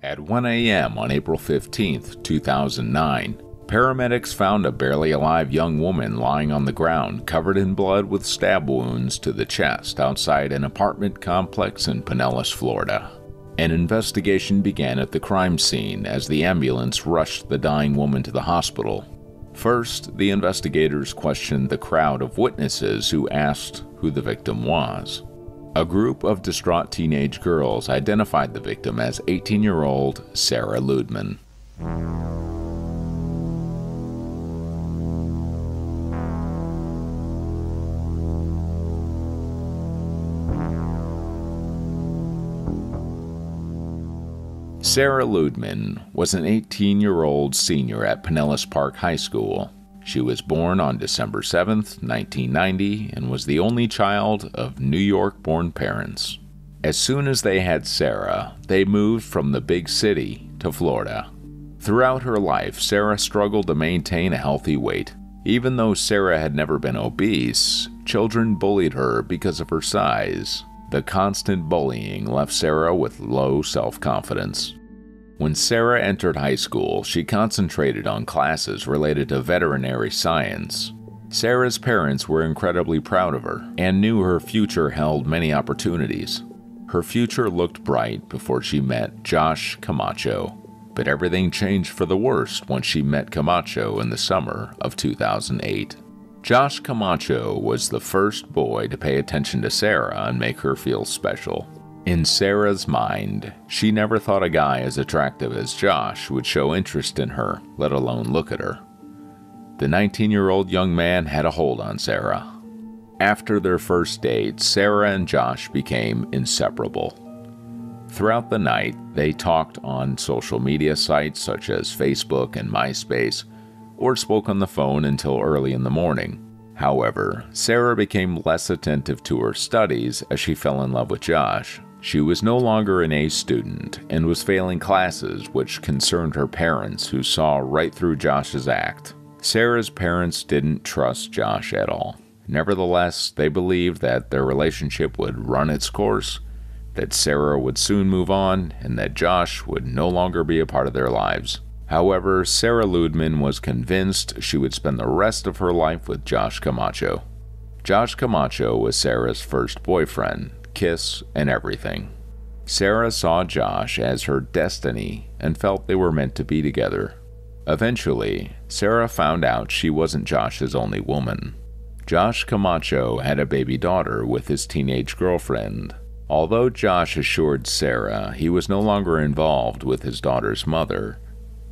At 1 a.m. on April 15, 2009, paramedics found a barely alive young woman lying on the ground covered in blood with stab wounds to the chest outside an apartment complex in Pinellas, Florida. An investigation began at the crime scene as the ambulance rushed the dying woman to the hospital. First, the investigators questioned the crowd of witnesses who asked who the victim was. A group of distraught teenage girls identified the victim as 18-year-old Sarah Ludemann. Sarah Ludemann was an 18-year-old senior at Pinellas Park High School. She was born on December 7, 1990, and was the only child of New York-born parents. As soon as they had Sarah, they moved from the big city to Florida. Throughout her life, Sarah struggled to maintain a healthy weight. Even though Sarah had never been obese, children bullied her because of her size. The constant bullying left Sarah with low self-confidence. When Sarah entered high school, she concentrated on classes related to veterinary science. Sarah's parents were incredibly proud of her and knew her future held many opportunities. Her future looked bright before she met Josh Camacho, but everything changed for the worst once she met Camacho in the summer of 2008. Josh Camacho was the first boy to pay attention to Sarah and make her feel special. In Sarah's mind, she never thought a guy as attractive as Josh would show interest in her, let alone look at her. The 19-year-old young man had a hold on Sarah. After their first date, Sarah and Josh became inseparable. Throughout the night, they talked on social media sites such as Facebook and MySpace, or spoke on the phone until early in the morning. However, Sarah became less attentive to her studies as she fell in love with Josh. She was no longer an A student and was failing classes, which concerned her parents, who saw right through Josh's act. Sarah's parents didn't trust Josh at all. Nevertheless, they believed that their relationship would run its course, that Sarah would soon move on, and that Josh would no longer be a part of their lives. However, Sarah Ludemann was convinced she would spend the rest of her life with Josh Camacho. Josh Camacho was Sarah's first boyfriend, kiss, and everything. Sarah saw Josh as her destiny and felt they were meant to be together. Eventually, Sarah found out she wasn't Josh's only woman. Josh Camacho had a baby daughter with his teenage girlfriend. Although Josh assured Sarah he was no longer involved with his daughter's mother,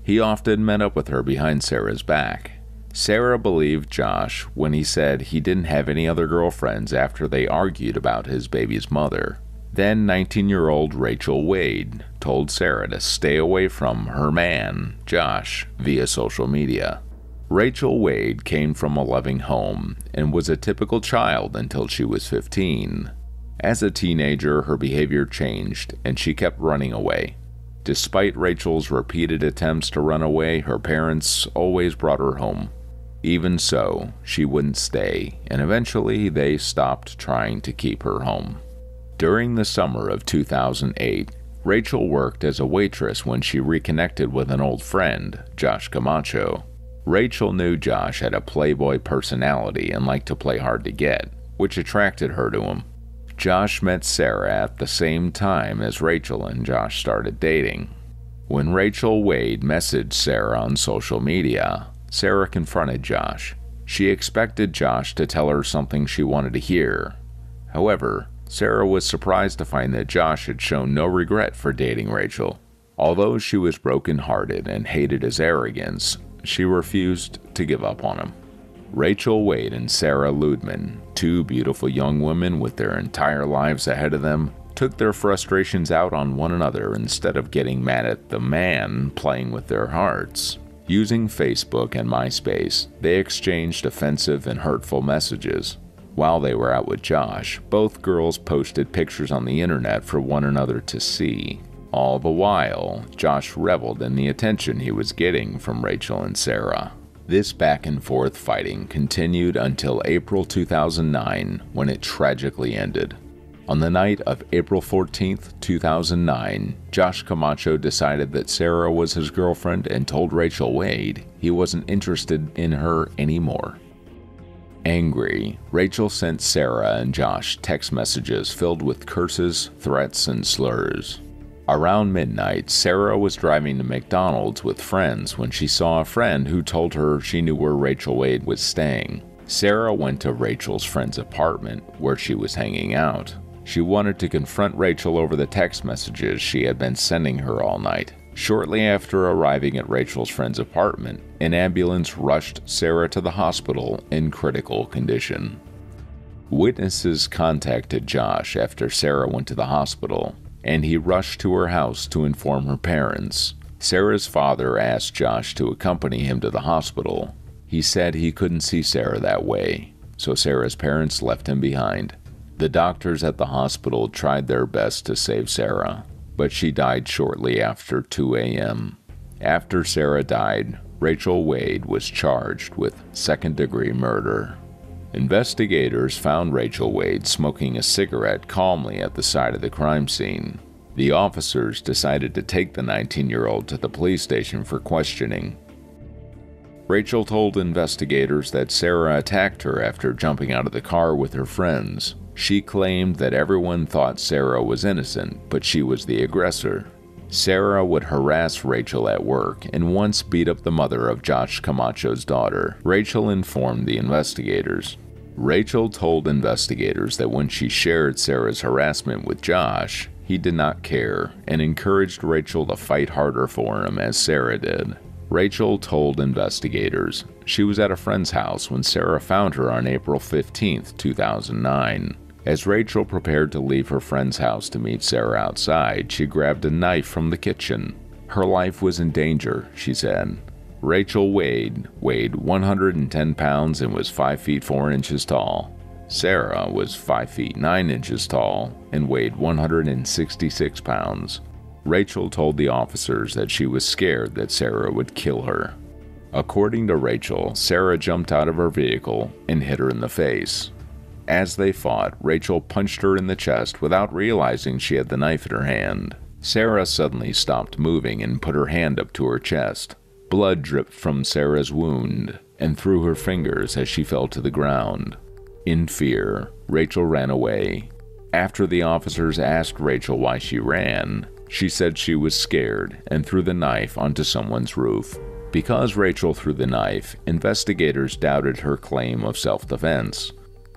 he often met up with her behind Sarah's back. Sarah believed Josh when he said he didn't have any other girlfriends after they argued about his baby's mother. Then 19-year-old Rachel Wade told Sarah to stay away from her man, Josh, via social media. Rachel Wade came from a loving home and was a typical child until she was 15. As a teenager, her behavior changed and she kept running away. Despite Rachel's repeated attempts to run away, her parents always brought her home. Even so, she wouldn't stay, and eventually they stopped trying to keep her home. During the summer of 2008, Rachel worked as a waitress when she reconnected with an old friend, Josh Camacho. Rachel knew Josh had a playboy personality and liked to play hard to get, which attracted her to him. Josh met Sarah at the same time as Rachel and Josh started dating. When Rachel Wade messaged Sarah on social media, Sarah confronted Josh. She expected Josh to tell her something she wanted to hear. However, Sarah was surprised to find that Josh had shown no regret for dating Rachel. Although she was broken-hearted and hated his arrogance, she refused to give up on him. Rachel Wade and Sarah Ludemann, two beautiful young women with their entire lives ahead of them, took their frustrations out on one another instead of getting mad at the man playing with their hearts. Using Facebook and MySpace, they exchanged offensive and hurtful messages. While they were out with Josh, both girls posted pictures on the internet for one another to see. All the while, Josh reveled in the attention he was getting from Rachel and Sarah. This back-and-forth fighting continued until April 2009, when it tragically ended. On the night of April 14, 2009, Josh Camacho decided that Sarah was his girlfriend and told Rachel Wade he wasn't interested in her anymore. Angry, Rachel sent Sarah and Josh text messages filled with curses, threats, and slurs. Around midnight, Sarah was driving to McDonald's with friends when she saw a friend who told her she knew where Rachel Wade was staying. Sarah went to Rachel's friend's apartment where she was hanging out. She wanted to confront Rachel over the text messages she had been sending her all night. Shortly after arriving at Rachel's friend's apartment, an ambulance rushed Sarah to the hospital in critical condition. Witnesses contacted Josh after Sarah went to the hospital, and he rushed to her house to inform her parents. Sarah's father asked Josh to accompany him to the hospital. He said he couldn't see Sarah that way, so Sarah's parents left him behind. The doctors at the hospital tried their best to save Sarah, but she died shortly after 2 a.m. After Sarah died, Rachel Wade was charged with second-degree murder. Investigators found Rachel Wade smoking a cigarette calmly at the side of the crime scene. The officers decided to take the 19-year-old to the police station for questioning. Rachel told investigators that Sarah attacked her after jumping out of the car with her friends. She claimed that everyone thought Sarah was innocent, but she was the aggressor. Sarah would harass Rachel at work and once beat up the mother of Josh Camacho's daughter. Rachel informed the investigators. Rachel told investigators that when she shared Sarah's harassment with Josh, he did not care and encouraged Rachel to fight harder for him as Sarah did. Rachel told investigators she was at a friend's house when Sarah found her on April 15, 2009. As Rachel prepared to leave her friend's house to meet Sarah outside, she grabbed a knife from the kitchen. Her life was in danger, she said. Rachel Wade weighed 110 pounds and was 5 feet 4 inches tall. Sarah was 5 feet 9 inches tall and weighed 166 pounds. Rachel told the officers that she was scared that Sarah would kill her. According to Rachel, Sarah jumped out of her vehicle and hit her in the face. As they fought, Rachel punched her in the chest without realizing she had the knife in her hand. Sarah suddenly stopped moving and put her hand up to her chest. Blood dripped from Sarah's wound and through her fingers as she fell to the ground. In fear, Rachel ran away. After the officers asked Rachel why she ran, she said she was scared and threw the knife onto someone's roof. Because Rachel threw the knife, investigators doubted her claim of self-defense.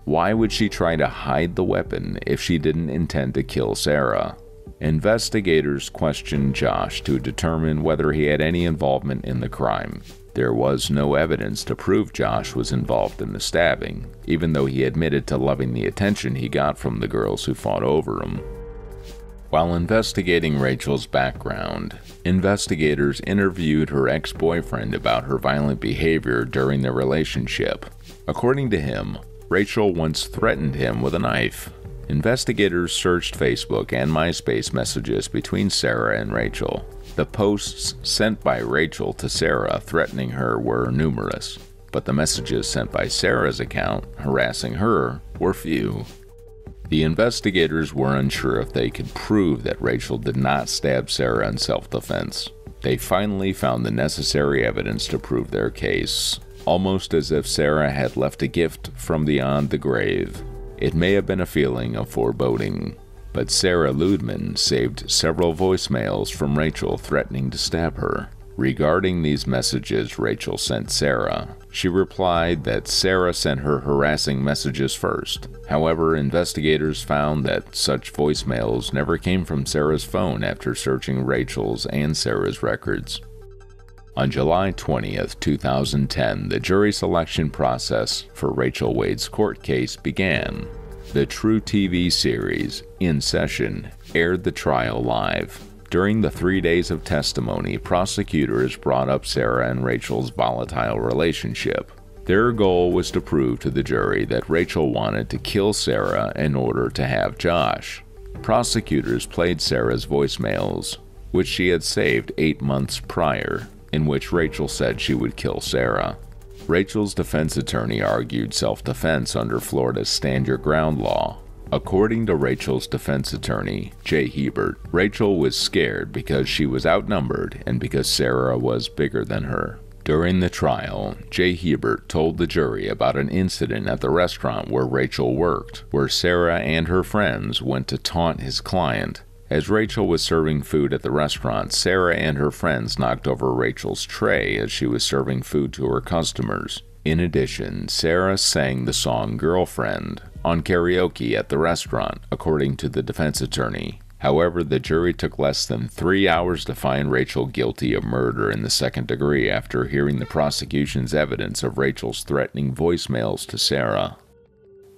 Why would she try to hide the weapon if she didn't intend to kill Sarah? Investigators questioned Josh to determine whether he had any involvement in the crime. There was no evidence to prove Josh was involved in the stabbing, even though he admitted to loving the attention he got from the girls who fought over him. While investigating Rachel's background, investigators interviewed her ex-boyfriend about her violent behavior during their relationship. According to him, Rachel once threatened him with a knife. Investigators searched Facebook and MySpace messages between Sarah and Rachel. The posts sent by Rachel to Sarah threatening her were numerous, but the messages sent by Sarah's account harassing her were few. The investigators were unsure if they could prove that Rachel did not stab Sarah in self-defense. They finally found the necessary evidence to prove their case, almost as if Sarah had left a gift from beyond the grave. It may have been a feeling of foreboding, but Sarah Ludemann saved several voicemails from Rachel threatening to stab her. Regarding these messages Rachel sent Sarah, she replied that Sarah sent her harassing messages first. However, investigators found that such voicemails never came from Sarah's phone after searching Rachel's and Sarah's records. On July 20th, 2010, the jury selection process for Rachel Wade's court case began. The True TV series, In Session, aired the trial live. During the 3 days of testimony, prosecutors brought up Sarah and Rachel's volatile relationship. Their goal was to prove to the jury that Rachel wanted to kill Sarah in order to have Josh. Prosecutors played Sarah's voicemails, which she had saved 8 months prior, in which Rachel said she would kill Sarah. Rachel's defense attorney argued self-defense under Florida's Stand Your Ground law. According to Rachel's defense attorney, Jay Hebert, Rachel was scared because she was outnumbered and because Sarah was bigger than her. During the trial, Jay Hebert told the jury about an incident at the restaurant where Rachel worked, where Sarah and her friends went to taunt his client. As Rachel was serving food at the restaurant, Sarah and her friends knocked over Rachel's tray as she was serving food to her customers. In addition, Sarah sang the song Girlfriend on karaoke at the restaurant, according to the defense attorney. However, the jury took less than 3 hours to find Rachel guilty of murder in the second degree after hearing the prosecution's evidence of Rachel's threatening voicemails to Sarah.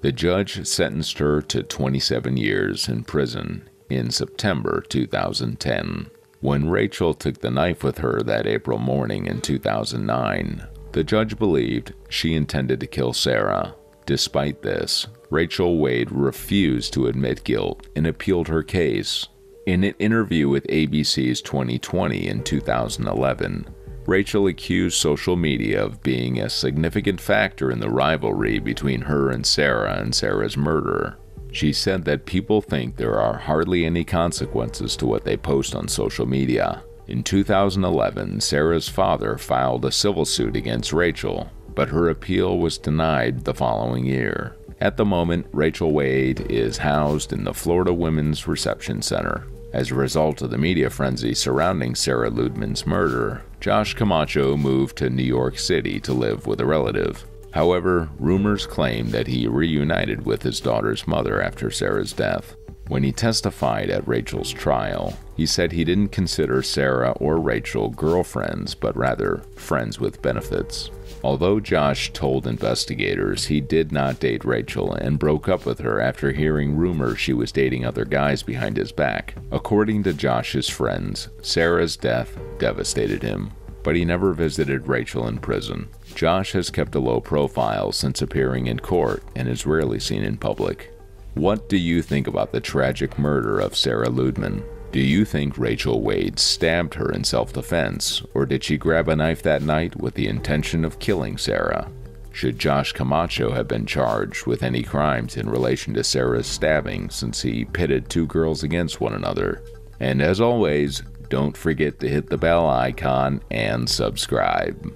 The judge sentenced her to 27 years in prison in September 2010. When Rachel took the knife with her that April morning in 2009, the judge believed she intended to kill Sarah. Despite this, Rachel Wade refused to admit guilt and appealed her case. In an interview with ABC's 2020 in 2011, Rachel accused social media of being a significant factor in the rivalry between her and Sarah's murder. She said that people think there are hardly any consequences to what they post on social media. In 2011, Sarah's father filed a civil suit against Rachel, but her appeal was denied the following year. At the moment, Rachel Wade is housed in the Florida Women's Reception Center. As a result of the media frenzy surrounding Sarah Ludemann's murder, Josh Camacho moved to New York City to live with a relative. However, rumors claim that he reunited with his daughter's mother after Sarah's death. When he testified at Rachel's trial, he said he didn't consider Sarah or Rachel girlfriends, but rather friends with benefits. Although Josh told investigators he did not date Rachel and broke up with her after hearing rumors she was dating other guys behind his back, according to Josh's friends, Sarah's death devastated him, but he never visited Rachel in prison. Josh has kept a low profile since appearing in court and is rarely seen in public. What do you think about the tragic murder of Sarah Ludemann? Do you think Rachel Wade stabbed her in self-defense, or did she grab a knife that night with the intention of killing Sarah? Should Josh Camacho have been charged with any crimes in relation to Sarah's stabbing since he pitted two girls against one another? And as always, don't forget to hit the bell icon and subscribe.